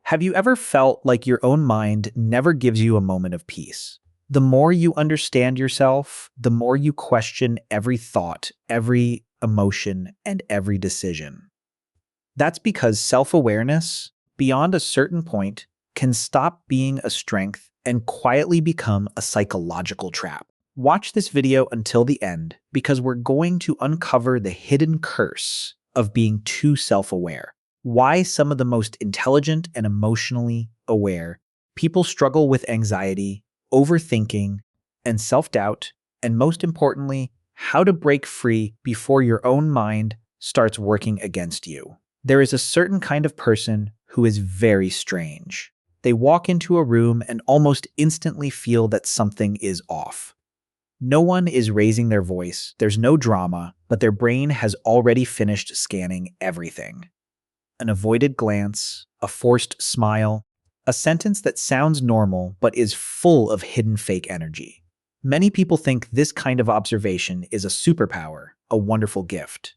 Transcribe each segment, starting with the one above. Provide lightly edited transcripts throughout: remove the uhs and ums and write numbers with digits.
Have you ever felt like your own mind never gives you a moment of peace? The more you understand yourself, the more you question every thought, every emotion, and every decision. That's because self-awareness, beyond a certain point, can stop being a strength and quietly become a psychological trap. Watch this video until the end because we're going to uncover the hidden curse of being too self-aware. Why some of the most intelligent and emotionally aware people struggle with anxiety, overthinking, and self-doubt, and most importantly, how to break free before your own mind starts working against you. There is a certain kind of person who is very strange. They walk into a room and almost instantly feel that something is off. No one is raising their voice, there's no drama, but their brain has already finished scanning everything. An avoided glance, a forced smile, a sentence that sounds normal but is full of hidden fake energy. Many people think this kind of observation is a superpower, a wonderful gift.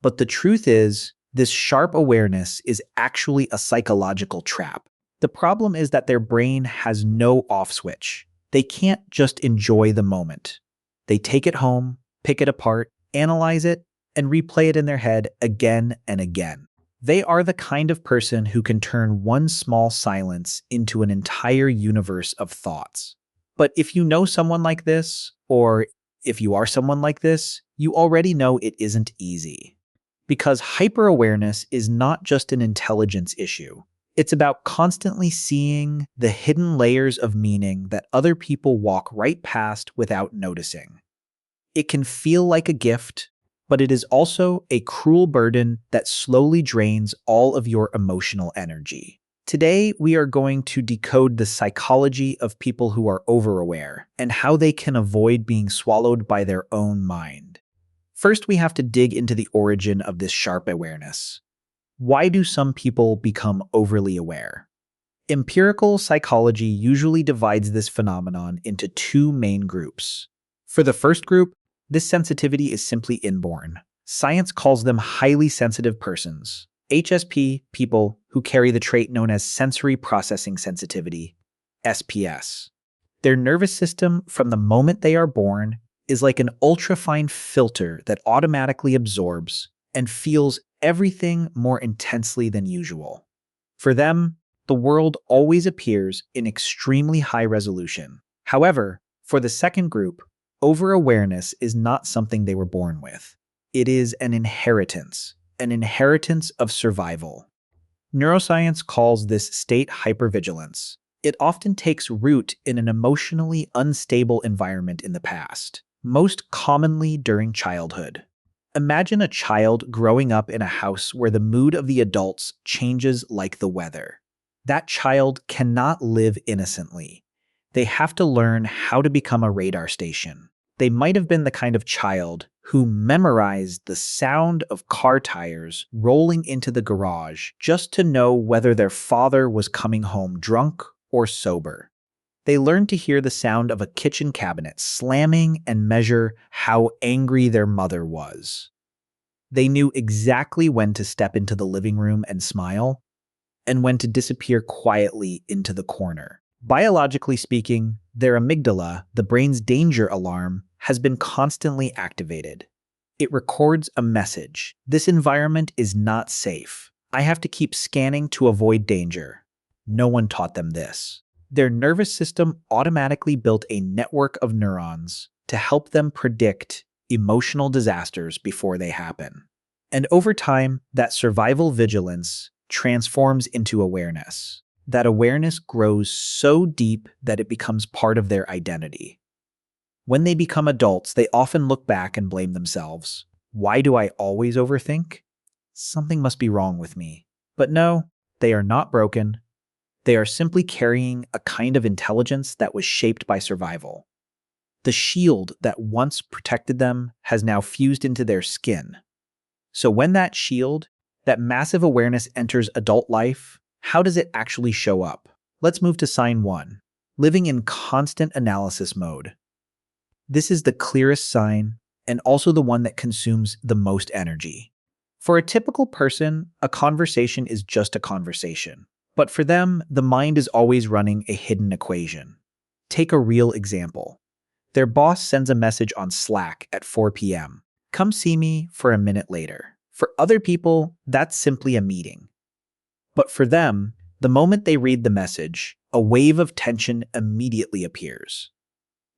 But the truth is, this sharp awareness is actually a psychological trap. The problem is that their brain has no off switch. They can't just enjoy the moment. They take it home, pick it apart, analyze it, and replay it in their head again and again. They are the kind of person who can turn one small silence into an entire universe of thoughts. But if you know someone like this, or if you are someone like this, you already know it isn't easy. Because hyper-awareness is not just an intelligence issue. It's about constantly seeing the hidden layers of meaning that other people walk right past without noticing. It can feel like a gift, but it is also a cruel burden that slowly drains all of your emotional energy. Today, we are going to decode the psychology of people who are overaware and how they can avoid being swallowed by their own mind. First, we have to dig into the origin of this sharp awareness. Why do some people become overly aware? Empirical psychology usually divides this phenomenon into two main groups. For the first group, this sensitivity is simply inborn. Science calls them highly sensitive persons, HSP, people who carry the trait known as sensory processing sensitivity, SPS. Their nervous system, from the moment they are born, is like an ultrafine filter that automatically absorbs and feels everything more intensely than usual. For them, the world always appears in extremely high resolution. However, for the second group, over-awareness is not something they were born with. It is an inheritance of survival. Neuroscience calls this state hypervigilance. It often takes root in an emotionally unstable environment in the past, most commonly during childhood. Imagine a child growing up in a house where the mood of the adults changes like the weather. That child cannot live innocently. They have to learn how to become a radar station. They might have been the kind of child who memorized the sound of car tires rolling into the garage just to know whether their father was coming home drunk or sober. They learned to hear the sound of a kitchen cabinet slamming and measure how angry their mother was. They knew exactly when to step into the living room and smile, and when to disappear quietly into the corner. Biologically speaking, their amygdala, the brain's danger alarm, has been constantly activated. It records a message. This environment is not safe. I have to keep scanning to avoid danger. No one taught them this. Their nervous system automatically built a network of neurons to help them predict emotional disasters before they happen. And over time, that survival vigilance transforms into awareness. That awareness grows so deep that it becomes part of their identity. When they become adults, they often look back and blame themselves. Why do I always overthink? Something must be wrong with me. But no, they are not broken. They are simply carrying a kind of intelligence that was shaped by survival. The shield that once protected them has now fused into their skin. So when that shield, that massive awareness enters adult life, how does it actually show up? Let's move to sign 1, living in constant analysis mode. This is the clearest sign and also the one that consumes the most energy. For a typical person, a conversation is just a conversation. But for them, the mind is always running a hidden equation. Take a real example. Their boss sends a message on Slack at 4 p.m. Come see me for a minute later. For other people, that's simply a meeting. But for them, the moment they read the message, a wave of tension immediately appears.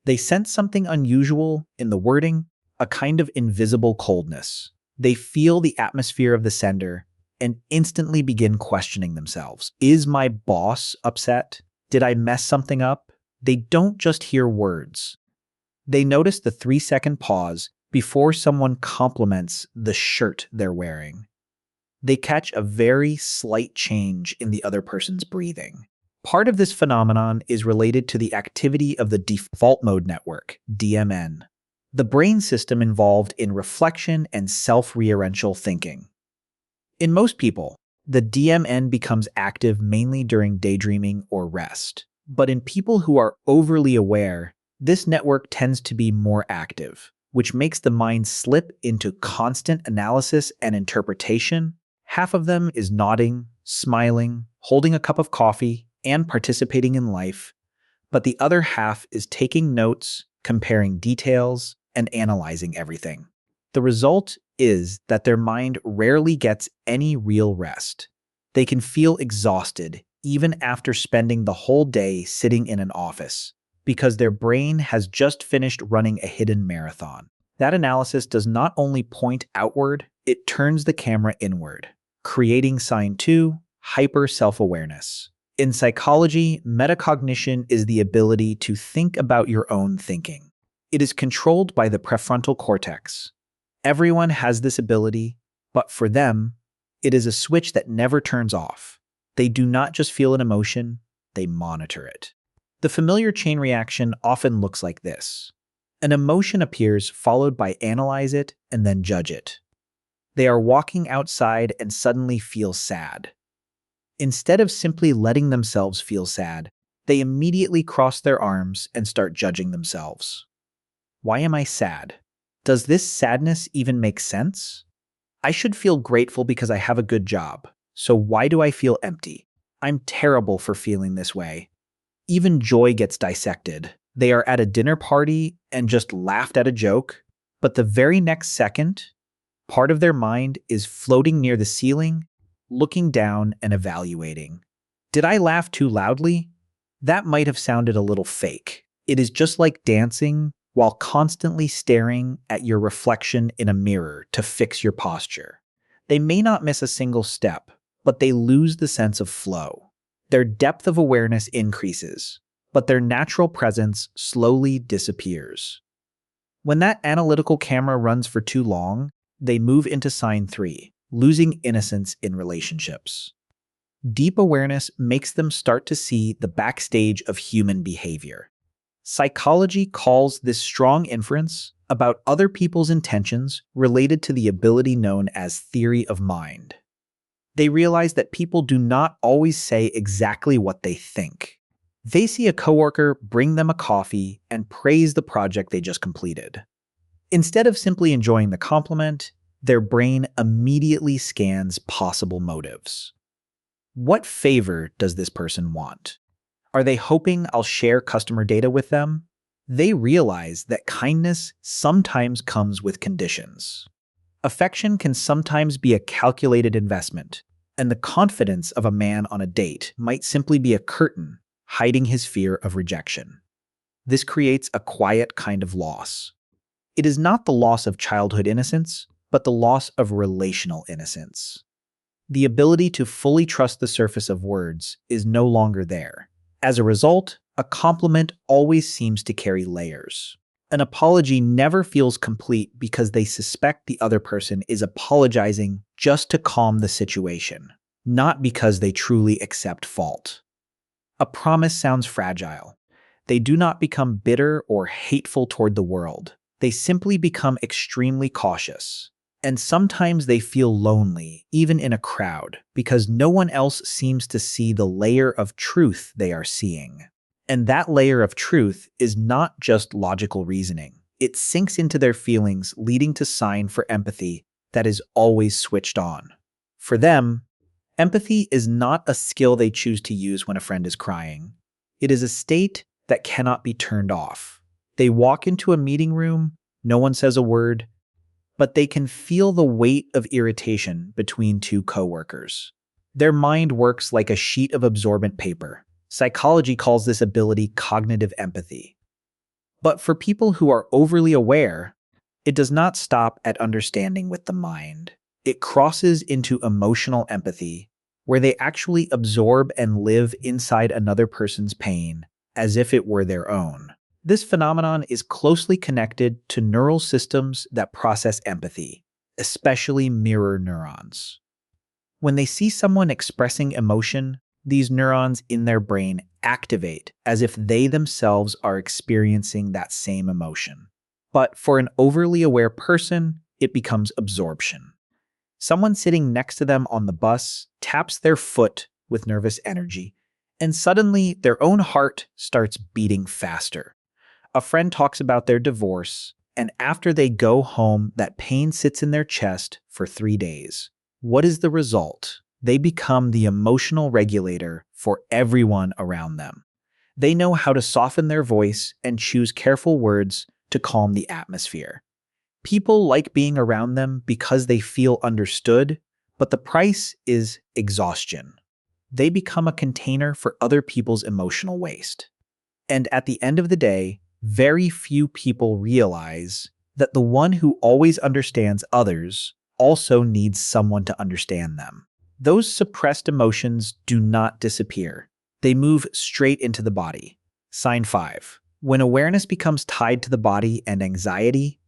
They sense something unusual in the wording, a kind of invisible coldness. They feel the atmosphere of the sender and instantly begin questioning themselves. Is my boss upset? Did I mess something up? They don't just hear words. They notice the 3-second pause before someone compliments the shirt they're wearing. They catch a very slight change in the other person's breathing. Part of this phenomenon is related to the activity of the default mode network, DMN, the brain system involved in reflection and self-referential thinking. In most people, the DMN becomes active mainly during daydreaming or rest. But in people who are overly aware, this network tends to be more active, which makes the mind slip into constant analysis and interpretation. Half of them is nodding, smiling, holding a cup of coffee, and participating in life, but the other half is taking notes, comparing details, and analyzing everything. The result is that their mind rarely gets any real rest. They can feel exhausted even after spending the whole day sitting in an office, because their brain has just finished running a hidden marathon. That analysis does not only point outward, it turns the camera inward, creating sign 2, hyper self-awareness. In psychology, metacognition is the ability to think about your own thinking. It is controlled by the prefrontal cortex. Everyone has this ability, but for them, it is a switch that never turns off. They do not just feel an emotion, they monitor it. The familiar chain reaction often looks like this. An emotion appears, followed by analyze it and then judge it. They are walking outside and suddenly feel sad. Instead of simply letting themselves feel sad, they immediately cross their arms and start judging themselves. Why am I sad? Does this sadness even make sense? I should feel grateful because I have a good job. So why do I feel empty? I'm terrible for feeling this way. Even joy gets dissected. They are at a dinner party and just laughed at a joke, but the very next second, part of their mind is floating near the ceiling, looking down and evaluating. Did I laugh too loudly? That might have sounded a little fake. It is just like dancing while constantly staring at your reflection in a mirror to fix your posture. They may not miss a single step, but they lose the sense of flow. Their depth of awareness increases, but their natural presence slowly disappears. When that analytical camera runs for too long, they move into sign 3, losing innocence in relationships. Deep awareness makes them start to see the backstage of human behavior. Psychology calls this strong inference about other people's intentions related to the ability known as theory of mind. They realize that people do not always say exactly what they think. They see a coworker bring them a coffee and praise the project they just completed. Instead of simply enjoying the compliment, their brain immediately scans possible motives. What favor does this person want? Are they hoping I'll share customer data with them? They realize that kindness sometimes comes with conditions. Affection can sometimes be a calculated investment, and the confidence of a man on a date might simply be a curtain hiding his fear of rejection. This creates a quiet kind of loss. It is not the loss of childhood innocence, but the loss of relational innocence. The ability to fully trust the surface of words is no longer there. As a result, a compliment always seems to carry layers. An apology never feels complete because they suspect the other person is apologizing just to calm the situation, not because they truly accept fault. A promise sounds fragile. They do not become bitter or hateful toward the world. They simply become extremely cautious. And sometimes they feel lonely, even in a crowd, because no one else seems to see the layer of truth they are seeing. And that layer of truth is not just logical reasoning. It sinks into their feelings, leading to sign for empathy that is always switched on. For them, Empathy is not a skill they choose to use when a friend is crying. It is a state that cannot be turned off. They walk into a meeting room, no one says a word, but they can feel the weight of irritation between two coworkers. Their mind works like a sheet of absorbent paper. Psychology calls this ability cognitive empathy. But for people who are overly aware, it does not stop at understanding with the mind. It crosses into emotional empathy, where they actually absorb and live inside another person's pain as if it were their own. This phenomenon is closely connected to neural systems that process empathy, especially mirror neurons. When they see someone expressing emotion, these neurons in their brain activate as if they themselves are experiencing that same emotion. But for an overly aware person, it becomes absorption. Someone sitting next to them on the bus taps their foot with nervous energy, and suddenly their own heart starts beating faster. A friend talks about their divorce, and after they go home, that pain sits in their chest for 3 days. What is the result? They become the emotional regulator for everyone around them. They know how to soften their voice and choose careful words to calm the atmosphere. People like being around them because they feel understood, but the price is exhaustion. They become a container for other people's emotional waste. And at the end of the day, very few people realize that the one who always understands others also needs someone to understand them. Those suppressed emotions do not disappear. They move straight into the body. Sign 5. When awareness becomes tied to the body and anxiety,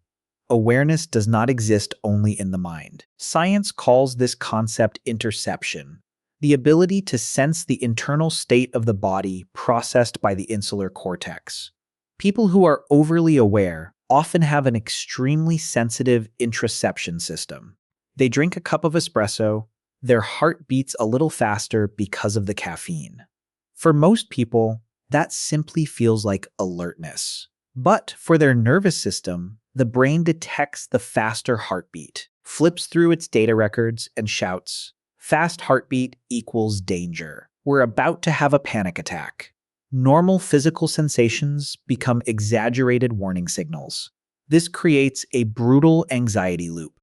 awareness does not exist only in the mind. Science calls this concept interception, the ability to sense the internal state of the body processed by the insular cortex. People who are overly aware often have an extremely sensitive interoception system. They drink a cup of espresso, their heart beats a little faster because of the caffeine. For most people, that simply feels like alertness. But for their nervous system, the brain detects the faster heartbeat, flips through its data records, and shouts, "Fast heartbeat equals danger. We're about to have a panic attack." Normal physical sensations become exaggerated warning signals. This creates a brutal anxiety loop.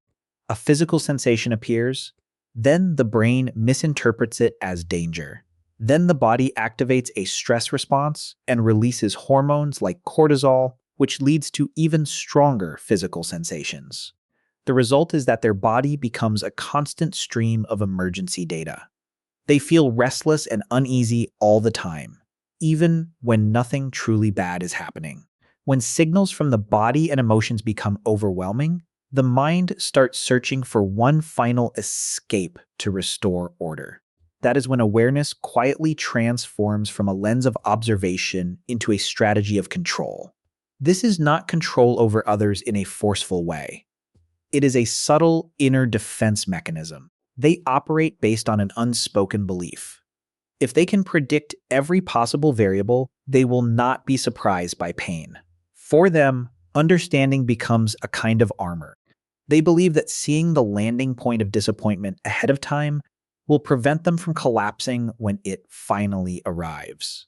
A physical sensation appears, then the brain misinterprets it as danger. Then the body activates a stress response and releases hormones like cortisol, which leads to even stronger physical sensations. The result is that their body becomes a constant stream of emergency data. They feel restless and uneasy all the time, even when nothing truly bad is happening. When signals from the body and emotions become overwhelming, the mind starts searching for one final escape to restore order. That is when awareness quietly transforms from a lens of observation into a strategy of control. This is not control over others in a forceful way. It is a subtle inner defense mechanism. They operate based on an unspoken belief. If they can predict every possible variable, they will not be surprised by pain. For them, understanding becomes a kind of armor. They believe that seeing the landing point of disappointment ahead of time will prevent them from collapsing when it finally arrives.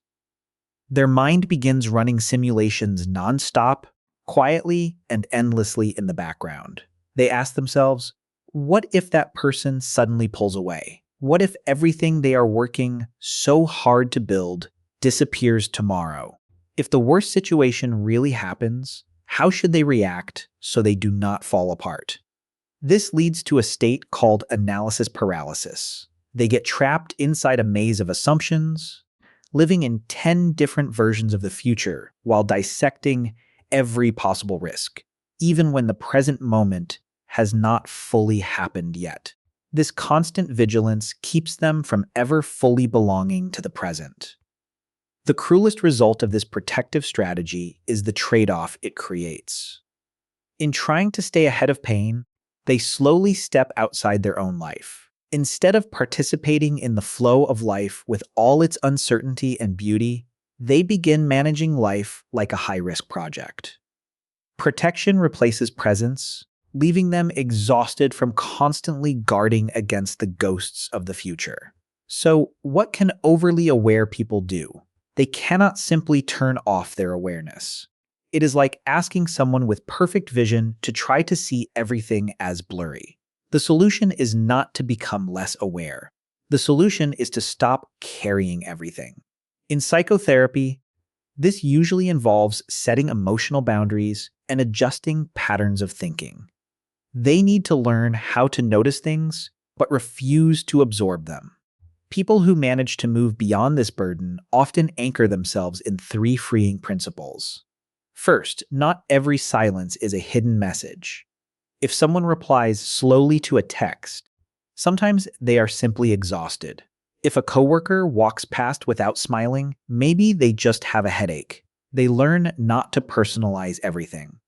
Their mind begins running simulations nonstop, quietly and endlessly in the background. They ask themselves, what if that person suddenly pulls away? What if everything they are working so hard to build disappears tomorrow? If the worst situation really happens, how should they react so they do not fall apart? This leads to a state called analysis paralysis. They get trapped inside a maze of assumptions, living in 10 different versions of the future while dissecting every possible risk, even when the present moment has not fully happened yet. This constant vigilance keeps them from ever fully belonging to the present. The cruelest result of this protective strategy is the trade-off it creates. In trying to stay ahead of pain, they slowly step outside their own life. Instead of participating in the flow of life with all its uncertainty and beauty, they begin managing life like a high-risk project. Protection replaces presence, leaving them exhausted from constantly guarding against the ghosts of the future. So, what can overly aware people do? They cannot simply turn off their awareness. It is like asking someone with perfect vision to try to see everything as blurry. The solution is not to become less aware. The solution is to stop carrying everything. In psychotherapy, this usually involves setting emotional boundaries and adjusting patterns of thinking. They need to learn how to notice things, but refuse to absorb them. People who manage to move beyond this burden often anchor themselves in three freeing principles. First, not every silence is a hidden message. If someone replies slowly to a text, sometimes they are simply exhausted. If a coworker walks past without smiling, maybe they just have a headache. They learn not to personalize everything.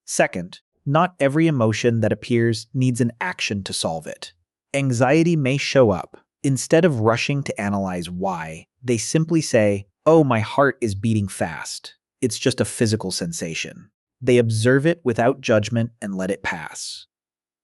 Second, not every emotion that appears needs an action to solve it. Anxiety may show up. Instead of rushing to analyze why, they simply say, "Oh, my heart is beating fast. It's just a physical sensation." They observe it without judgment and let it pass.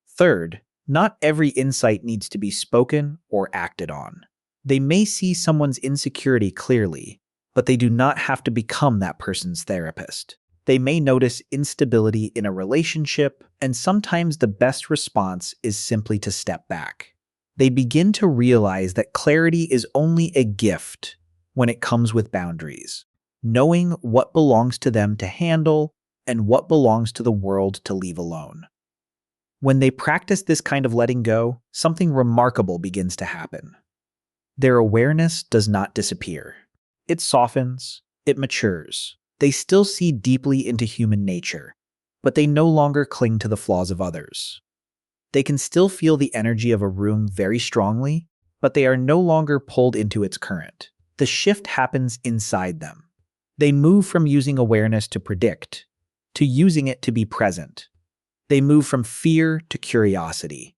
Third, not every insight needs to be spoken or acted on. They may see someone's insecurity clearly, but they do not have to become that person's therapist. They may notice instability in a relationship, and sometimes the best response is simply to step back. They begin to realize that clarity is only a gift when it comes with boundaries, knowing what belongs to them to handle and what belongs to the world to leave alone. When they practice this kind of letting go, something remarkable begins to happen. Their awareness does not disappear. It softens, it matures. They still see deeply into human nature, but they no longer cling to the flaws of others. They can still feel the energy of a room very strongly, but they are no longer pulled into its current. The shift happens inside them. They move from using awareness to predict, to using it to be present. They move from fear to curiosity.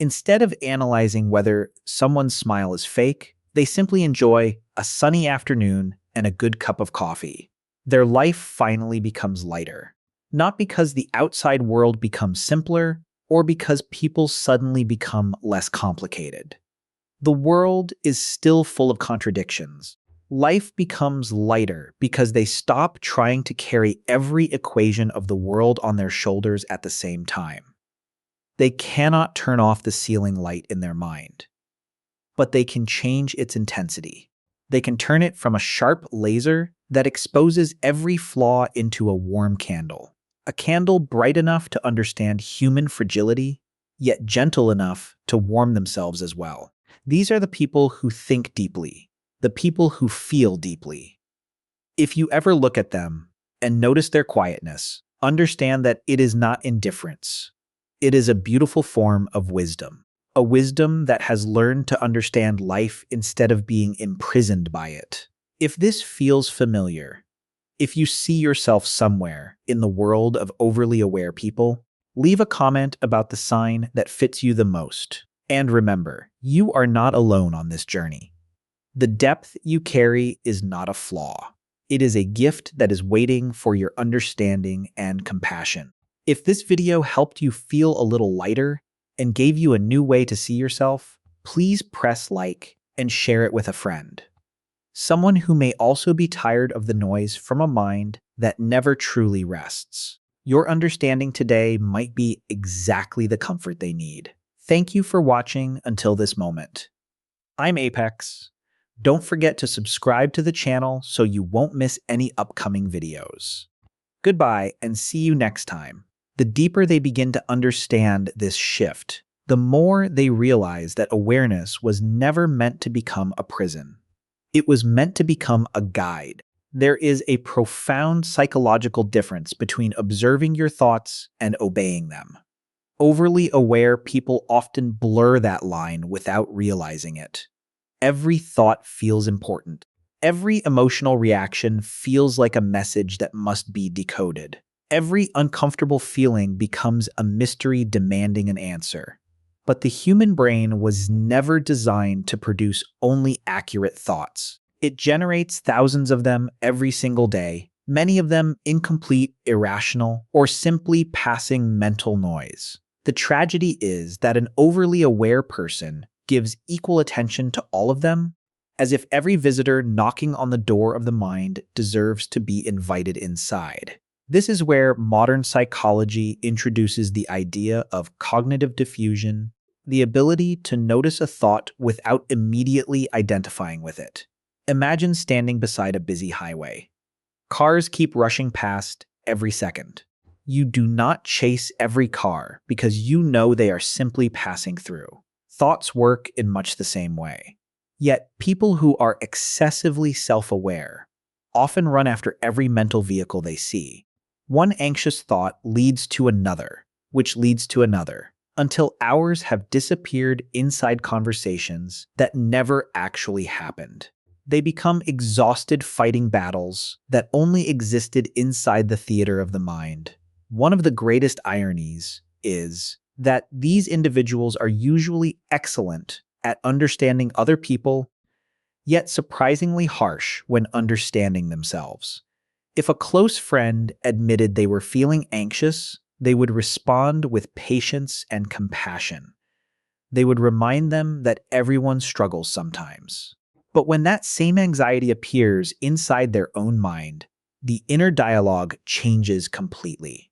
Instead of analyzing whether someone's smile is fake, they simply enjoy a sunny afternoon and a good cup of coffee. Their life finally becomes lighter, not because the outside world becomes simpler, or because people suddenly become less complicated. The world is still full of contradictions. Life becomes lighter because they stop trying to carry every equation of the world on their shoulders at the same time. They cannot turn off the ceiling light in their mind, but they can change its intensity. They can turn it from a sharp laser that exposes every flaw into a warm candle. A candle bright enough to understand human fragility, yet gentle enough to warm themselves as well. These are the people who think deeply, the people who feel deeply. If you ever look at them and notice their quietness, understand that it is not indifference. It is a beautiful form of wisdom, a wisdom that has learned to understand life instead of being imprisoned by it. If this feels familiar, if you see yourself somewhere in the world of overly aware people, leave a comment about the sign that fits you the most. And remember, you are not alone on this journey. The depth you carry is not a flaw. It is a gift that is waiting for your understanding and compassion. If this video helped you feel a little lighter and gave you a new way to see yourself, please press like and share it with a friend. Someone who may also be tired of the noise from a mind that never truly rests. Your understanding today might be exactly the comfort they need. Thank you for watching until this moment. I'm Apex. Don't forget to subscribe to the channel so you won't miss any upcoming videos. Goodbye and see you next time. The deeper they begin to understand this shift, the more they realize that awareness was never meant to become a prison. It was meant to become a guide. There is a profound psychological difference between observing your thoughts and obeying them. Overly aware people often blur that line without realizing it. Every thought feels important. Every emotional reaction feels like a message that must be decoded. Every uncomfortable feeling becomes a mystery demanding an answer. But the human brain was never designed to produce only accurate thoughts. It generates thousands of them every single day, many of them incomplete, irrational, or simply passing mental noise. The tragedy is that an overly aware person gives equal attention to all of them, as if every visitor knocking on the door of the mind deserves to be invited inside. This is where modern psychology introduces the idea of cognitive diffusion, the ability to notice a thought without immediately identifying with it. Imagine standing beside a busy highway. Cars keep rushing past every second. You do not chase every car because you know they are simply passing through. Thoughts work in much the same way. Yet, people who are excessively self-aware often run after every mental vehicle they see. One anxious thought leads to another, which leads to another, until hours have disappeared inside conversations that never actually happened. They become exhausted fighting battles that only existed inside the theater of the mind. One of the greatest ironies is that these individuals are usually excellent at understanding other people, yet surprisingly harsh when understanding themselves. If a close friend admitted they were feeling anxious, they would respond with patience and compassion. They would remind them that everyone struggles sometimes. But when that same anxiety appears inside their own mind, the inner dialogue changes completely.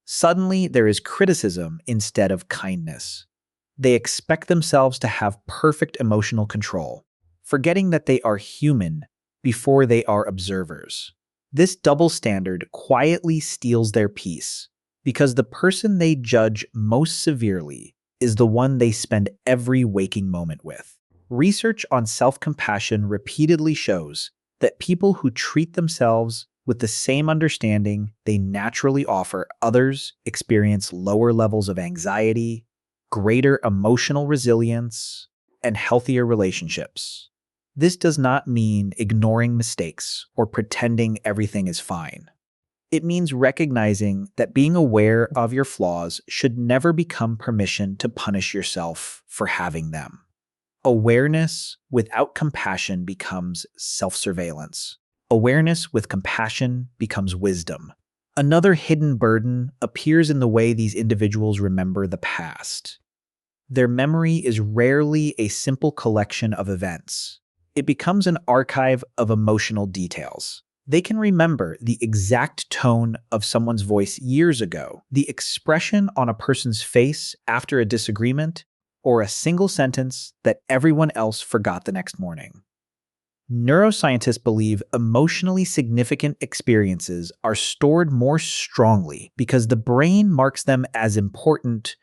Suddenly, there is criticism instead of kindness. They expect themselves to have perfect emotional control, forgetting that they are human before they are observers. This double standard quietly steals their peace, because the person they judge most severely is the one they spend every waking moment with. Research on self-compassion repeatedly shows that people who treat themselves with the same understanding they naturally offer others experience lower levels of anxiety, greater emotional resilience, and healthier relationships. This does not mean ignoring mistakes or pretending everything is fine. It means recognizing that being aware of your flaws should never become permission to punish yourself for having them. Awareness without compassion becomes self-surveillance. Awareness with compassion becomes wisdom. Another hidden burden appears in the way these individuals remember the past. Their memory is rarely a simple collection of events. It becomes an archive of emotional details. They can remember the exact tone of someone's voice years ago, the expression on a person's face after a disagreement, or a single sentence that everyone else forgot the next morning. Neuroscientists believe emotionally significant experiences are stored more strongly because the brain marks them as important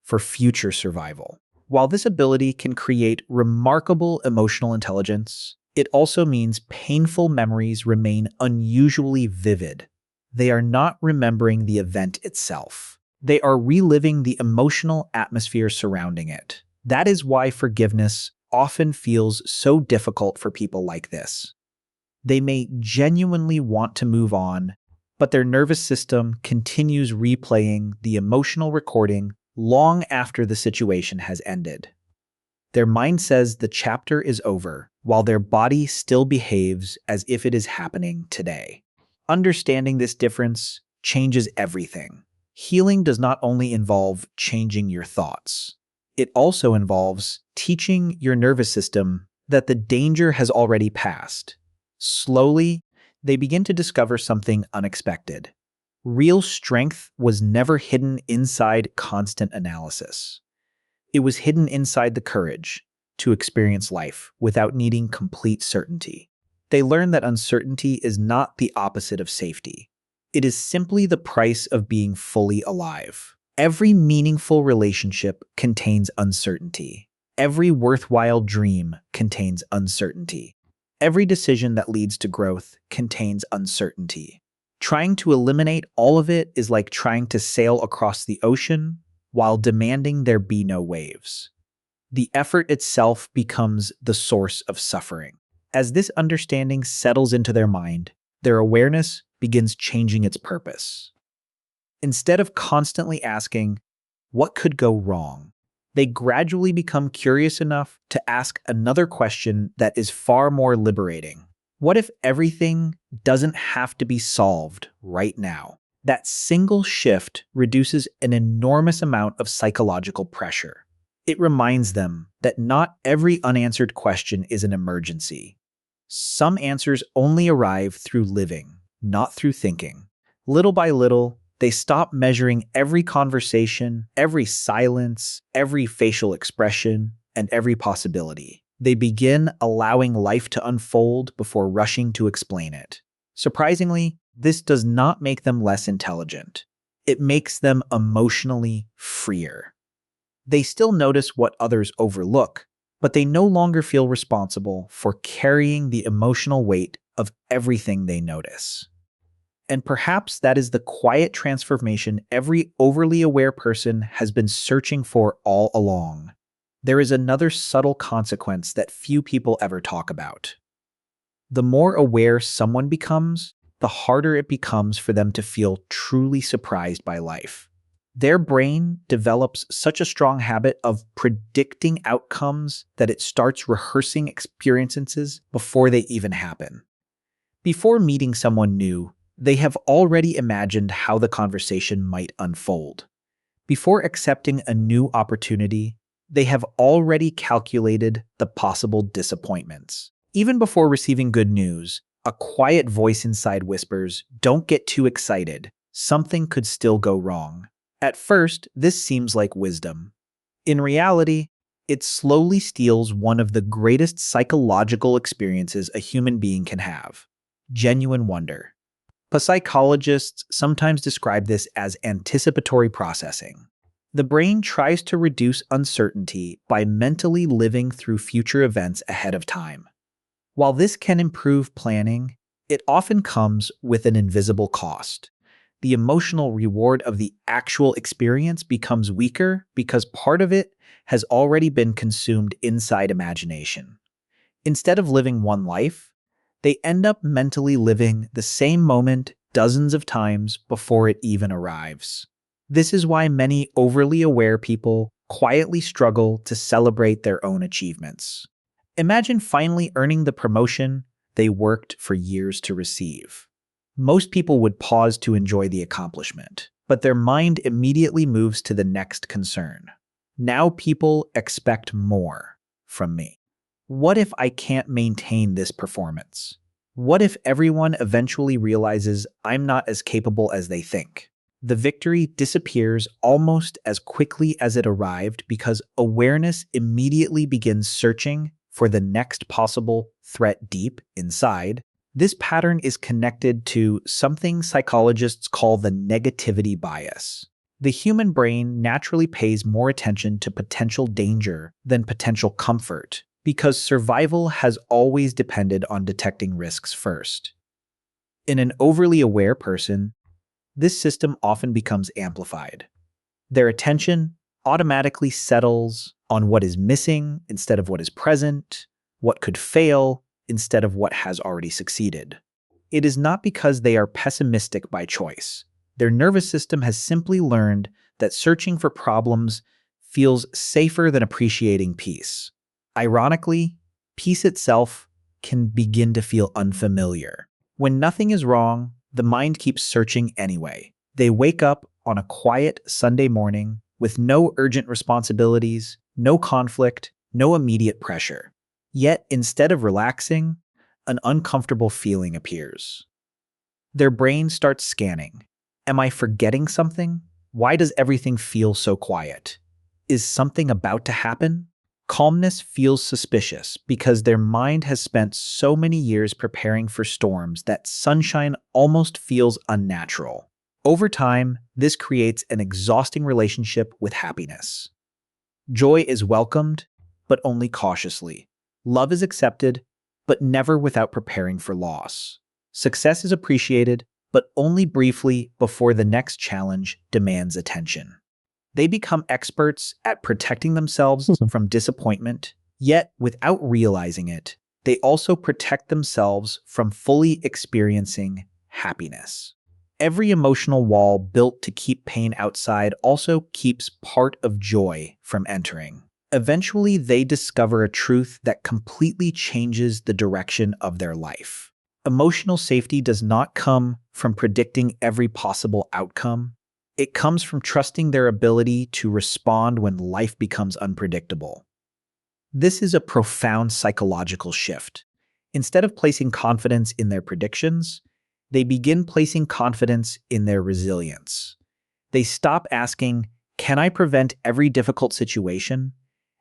for future survival. While this ability can create remarkable emotional intelligence, it also means painful memories remain unusually vivid. They are not remembering the event itself. They are reliving the emotional atmosphere surrounding it. That is why forgiveness often feels so difficult for people like this. They may genuinely want to move on, but their nervous system continues replaying the emotional recording long after the situation has ended. Their mind says the chapter is over, while their body still behaves as if it is happening today. Understanding this difference changes everything. Healing does not only involve changing your thoughts, it also involves teaching your nervous system that the danger has already passed. Slowly, they begin to discover something unexpected. Real strength was never hidden inside constant analysis. It was hidden inside the courage to experience life without needing complete certainty. They learn that uncertainty is not the opposite of safety. It is simply the price of being fully alive. Every meaningful relationship contains uncertainty. Every worthwhile dream contains uncertainty. Every decision that leads to growth contains uncertainty. Trying to eliminate all of it is like trying to sail across the ocean while demanding there be no waves. The effort itself becomes the source of suffering. As this understanding settles into their mind, their awareness begins changing its purpose. Instead of constantly asking, "What could go wrong?" they gradually become curious enough to ask another question that is far more liberating. What if everything doesn't have to be solved right now? That single shift reduces an enormous amount of psychological pressure. It reminds them that not every unanswered question is an emergency. Some answers only arrive through living, not through thinking. Little by little, they stop measuring every conversation, every silence, every facial expression, and every possibility. They begin allowing life to unfold before rushing to explain it. Surprisingly, this does not make them less intelligent. It makes them emotionally freer. They still notice what others overlook, but they no longer feel responsible for carrying the emotional weight of everything they notice. And perhaps that is the quiet transformation every overly aware person has been searching for all along. There is another subtle consequence that few people ever talk about. The more aware someone becomes, the harder it becomes for them to feel truly surprised by life. Their brain develops such a strong habit of predicting outcomes that it starts rehearsing experiences before they even happen. Before meeting someone new, they have already imagined how the conversation might unfold. Before accepting a new opportunity, they have already calculated the possible disappointments. Even before receiving good news, a quiet voice inside whispers, "Don't get too excited. Something could still go wrong." At first, this seems like wisdom. In reality, it slowly steals one of the greatest psychological experiences a human being can have: genuine wonder. Psychologists sometimes describe this as anticipatory processing. The brain tries to reduce uncertainty by mentally living through future events ahead of time. While this can improve planning, it often comes with an invisible cost. The emotional reward of the actual experience becomes weaker because part of it has already been consumed inside imagination. Instead of living one life, they end up mentally living the same moment dozens of times before it even arrives. This is why many overly aware people quietly struggle to celebrate their own achievements. Imagine finally earning the promotion they worked for years to receive. Most people would pause to enjoy the accomplishment, but their mind immediately moves to the next concern. Now people expect more from me. What if I can't maintain this performance? What if everyone eventually realizes I'm not as capable as they think? The victory disappears almost as quickly as it arrived because awareness immediately begins searching for the next possible threat deep inside. This pattern is connected to something psychologists call the negativity bias. The human brain naturally pays more attention to potential danger than potential comfort, because survival has always depended on detecting risks first. In an overly aware person, this system often becomes amplified. Their attention automatically settles on what is missing instead of what is present, what could fail instead of what has already succeeded. It is not because they are pessimistic by choice. Their nervous system has simply learned that searching for problems feels safer than appreciating peace. Ironically, peace itself can begin to feel unfamiliar. When nothing is wrong, the mind keeps searching anyway. They wake up on a quiet Sunday morning with no urgent responsibilities, no conflict, no immediate pressure. Yet, instead of relaxing, an uncomfortable feeling appears. Their brain starts scanning. Am I forgetting something? Why does everything feel so quiet? Is something about to happen? Calmness feels suspicious because their mind has spent so many years preparing for storms that sunshine almost feels unnatural. Over time, this creates an exhausting relationship with happiness. Joy is welcomed, but only cautiously. Love is accepted, but never without preparing for loss. Success is appreciated, but only briefly before the next challenge demands attention. They become experts at protecting themselves from disappointment, yet without realizing it, they also protect themselves from fully experiencing happiness. Every emotional wall built to keep pain outside also keeps part of joy from entering. Eventually, they discover a truth that completely changes the direction of their life. Emotional safety does not come from predicting every possible outcome. It comes from trusting their ability to respond when life becomes unpredictable. This is a profound psychological shift. Instead of placing confidence in their predictions, they begin placing confidence in their resilience. They stop asking, "Can I prevent every difficult situation?"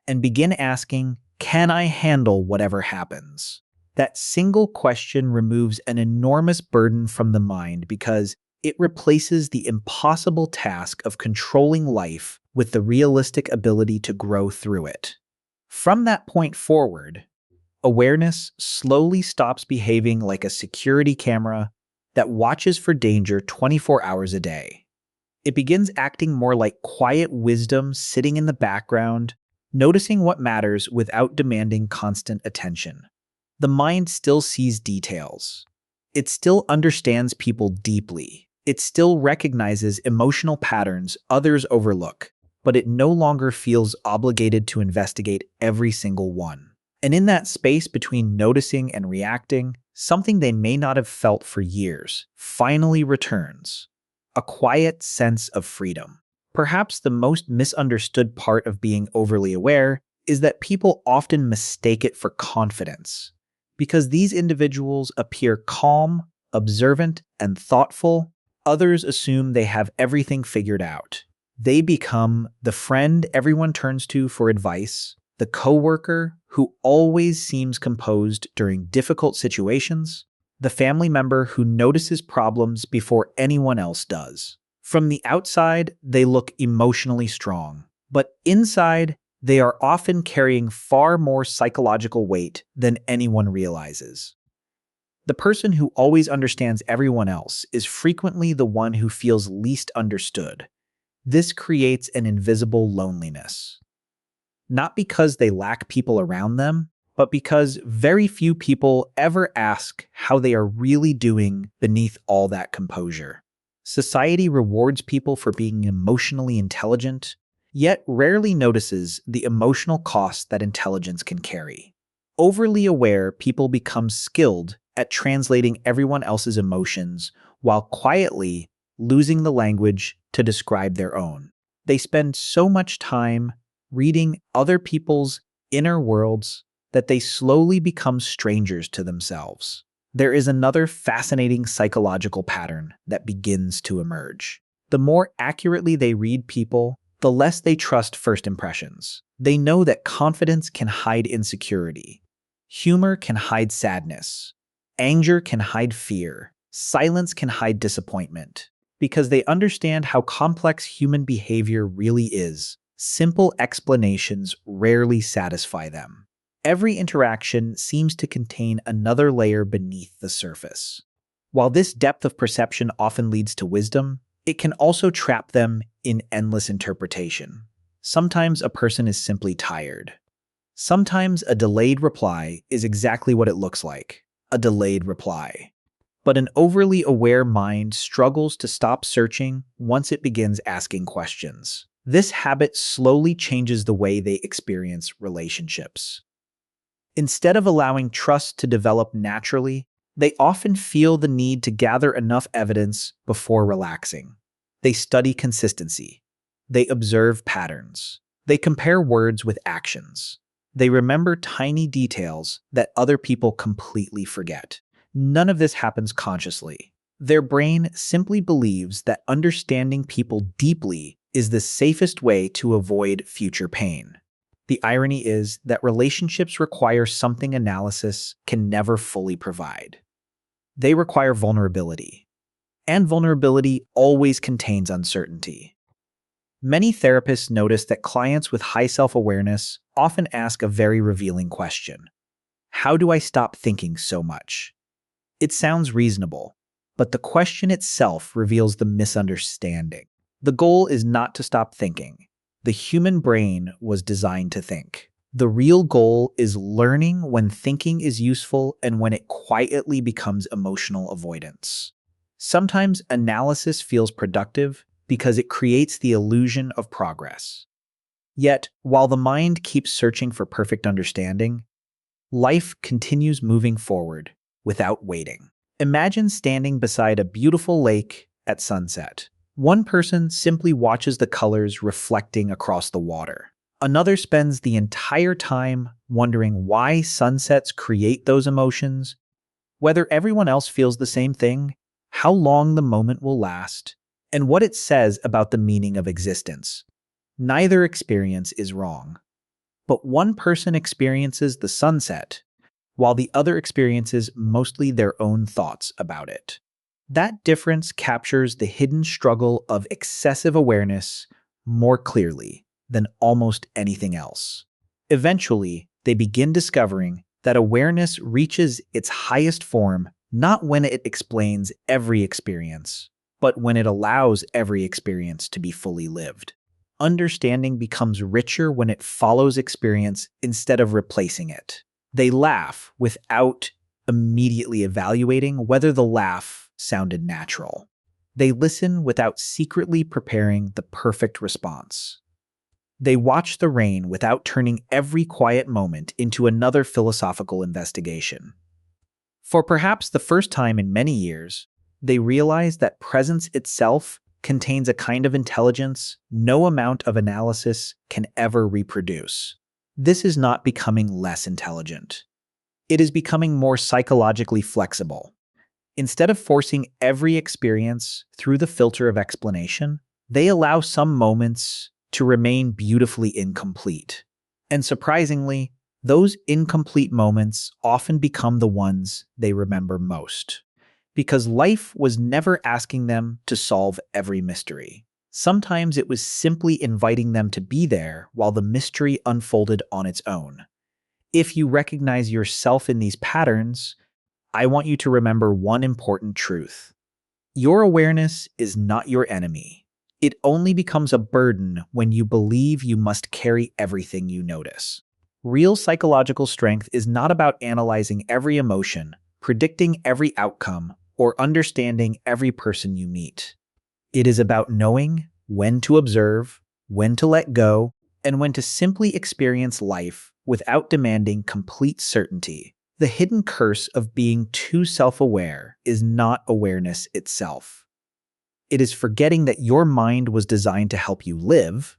and begin asking, "Can I handle whatever happens?" That single question removes an enormous burden from the mind because it replaces the impossible task of controlling life with the realistic ability to grow through it. From that point forward, awareness slowly stops behaving like a security camera that watches for danger 24 hours a day. It begins acting more like quiet wisdom sitting in the background, noticing what matters without demanding constant attention. The mind still sees details. It still understands people deeply. It still recognizes emotional patterns others overlook, but it no longer feels obligated to investigate every single one. And in that space between noticing and reacting, something they may not have felt for years finally returns: a quiet sense of freedom. Perhaps the most misunderstood part of being overly aware is that people often mistake it for confidence. Because these individuals appear calm, observant, and thoughtful, others assume they have everything figured out. They become the friend everyone turns to for advice, the coworker who always seems composed during difficult situations, the family member who notices problems before anyone else does. From the outside, they look emotionally strong, but inside, they are often carrying far more psychological weight than anyone realizes. The person who always understands everyone else is frequently the one who feels least understood. This creates an invisible loneliness. Not because they lack people around them, but because very few people ever ask how they are really doing beneath all that composure. Society rewards people for being emotionally intelligent, yet rarely notices the emotional cost that intelligence can carry. Overly aware people become skilled at translating everyone else's emotions while quietly losing the language to describe their own. They spend so much time reading other people's inner worlds that they slowly become strangers to themselves. There is another fascinating psychological pattern that begins to emerge. The more accurately they read people, the less they trust first impressions. They know that confidence can hide insecurity, humor can hide sadness, anger can hide fear, silence can hide disappointment. Because they understand how complex human behavior really is, simple explanations rarely satisfy them. Every interaction seems to contain another layer beneath the surface. While this depth of perception often leads to wisdom, it can also trap them in endless interpretation. Sometimes a person is simply tired. Sometimes a delayed reply is exactly what it looks like: a delayed reply. But an overly aware mind struggles to stop searching once it begins asking questions. This habit slowly changes the way they experience relationships. Instead of allowing trust to develop naturally, they often feel the need to gather enough evidence before relaxing. They study consistency. They observe patterns. They compare words with actions. They remember tiny details that other people completely forget. None of this happens consciously. Their brain simply believes that understanding people deeply is the safest way to avoid future pain. The irony is that relationships require something analysis can never fully provide. They require vulnerability, and vulnerability always contains uncertainty. Many therapists notice that clients with high self-awareness often ask a very revealing question: how do I stop thinking so much? It sounds reasonable, but the question itself reveals the misunderstanding. The goal is not to stop thinking. The human brain was designed to think. The real goal is learning when thinking is useful and when it quietly becomes emotional avoidance. Sometimes analysis feels productive because it creates the illusion of progress. Yet, while the mind keeps searching for perfect understanding, life continues moving forward without waiting. Imagine standing beside a beautiful lake at sunset. One person simply watches the colors reflecting across the water. Another spends the entire time wondering why sunsets create those emotions, whether everyone else feels the same thing, how long the moment will last, and what it says about the meaning of existence. Neither experience is wrong, but one person experiences the sunset, while the other experiences mostly their own thoughts about it. That difference captures the hidden struggle of excessive awareness more clearly than almost anything else. Eventually, they begin discovering that awareness reaches its highest form not when it explains every experience, but when it allows every experience to be fully lived. Understanding becomes richer when it follows experience instead of replacing it. They laugh without immediately evaluating whether the laugh sounded natural. They listen without secretly preparing the perfect response. They watch the rain without turning every quiet moment into another philosophical investigation. For perhaps the first time in many years, they realize that presence itself contains a kind of intelligence no amount of analysis can ever reproduce. This is not becoming less intelligent. It is becoming more psychologically flexible. Instead of forcing every experience through the filter of explanation, they allow some moments to remain beautifully incomplete. And surprisingly, those incomplete moments often become the ones they remember most. Because life was never asking them to solve every mystery. Sometimes it was simply inviting them to be there while the mystery unfolded on its own. If you recognize yourself in these patterns, I want you to remember one important truth. Your awareness is not your enemy. It only becomes a burden when you believe you must carry everything you notice. Real psychological strength is not about analyzing every emotion, predicting every outcome, or understanding every person you meet. It is about knowing when to observe, when to let go, and when to simply experience life without demanding complete certainty. The hidden curse of being too self-aware is not awareness itself. It is forgetting that your mind was designed to help you live,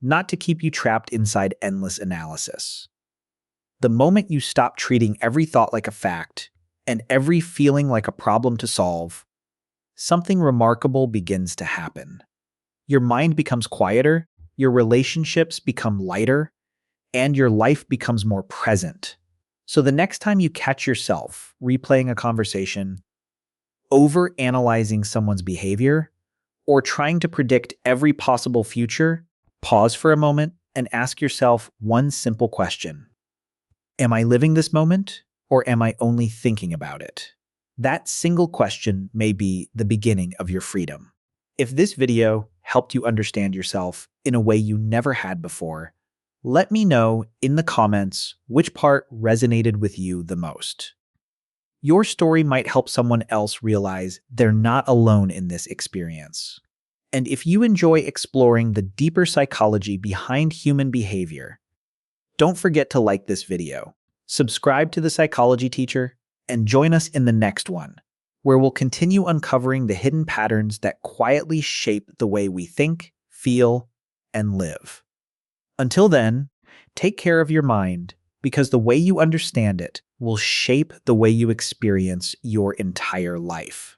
not to keep you trapped inside endless analysis. The moment you stop treating every thought like a fact and every feeling like a problem to solve, something remarkable begins to happen. Your mind becomes quieter, your relationships become lighter, and your life becomes more present. So the next time you catch yourself replaying a conversation, overanalyzing someone's behavior, or trying to predict every possible future, pause for a moment and ask yourself one simple question. Am I living this moment, or am I only thinking about it? That single question may be the beginning of your freedom. If this video helped you understand yourself in a way you never had before, let me know in the comments which part resonated with you the most. Your story might help someone else realize they're not alone in this experience. And if you enjoy exploring the deeper psychology behind human behavior, don't forget to like this video, subscribe to The Psychology Teacher, and join us in the next one, where we'll continue uncovering the hidden patterns that quietly shape the way we think, feel, and live. Until then, take care of your mind, because the way you understand it will shape the way you experience your entire life.